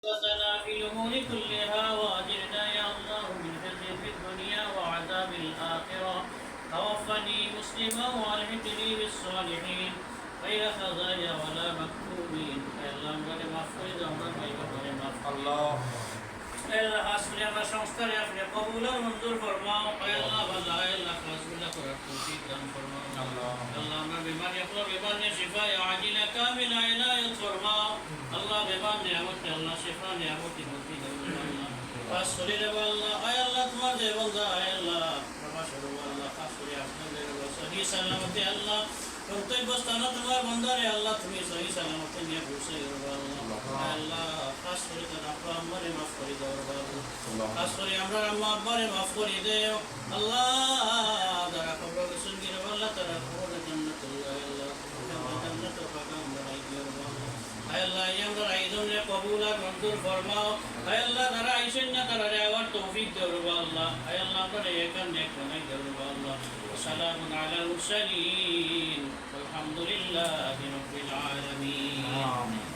وقنا في الأمور كلها وأجرنا يا الله من خزي في الدنيا وعذاب الآخرة توفني مسلما وألحقني بالصالحين غير خزايا ولا مكتوبين يا الله من مغفرة الله আল্লাহ আসলে আমরা সংস্কারে আপনি কবুল আর মঞ্জুর ফরমাও আল্লাহ বান্দা আল্লাহ খাসবিল্লাহ করার তৌফিক দান ফরমাও আল্লাহ আমরা বিমারি আপনা বিমারি শিফা আজিলা কামিলা ইনায়াত ফরমাও আল্লাহ বিমান নিয়ামত আল্লাহ শিফা নিয়ামত মুক্তি দান আল্লাহ আসলে আল্লাহ আল্লাহ তোমার যে বান্দা আল্লাহ প্রবাসী আল্লাহ খাসরি আপনাদের সহি সালামতে আল্লাহ গন্তব্য স্থান তোমার বান্দারে আল্লাহ তুমি সহি সালামতে নিয়ে পৌঁছে দেবো আল্লাহ খাস করে তার আব্বা আম্মারে মাফ করে দাও আল্লাহ খাস করে আমরা আম্মা আব্বারে মাফ করে দেও আল্লাহ যারা কবর গেছেন গিয়ে আল্লাহ তারা কবর জান্নাতুল্লাহ আল্লাহ জান্নাত পাকাম বানাই দিও আল্লাহ আমরা আইজনে কবুল আর মঞ্জুর ফরমাও আল্লাহ যারা আইছেন না তারা আবার তৌফিক দাও আল্লাহ আল্লাহ আমরা এখানে নেক বানাই দাও আল্লাহ সালামুন আলাল মুরসালিন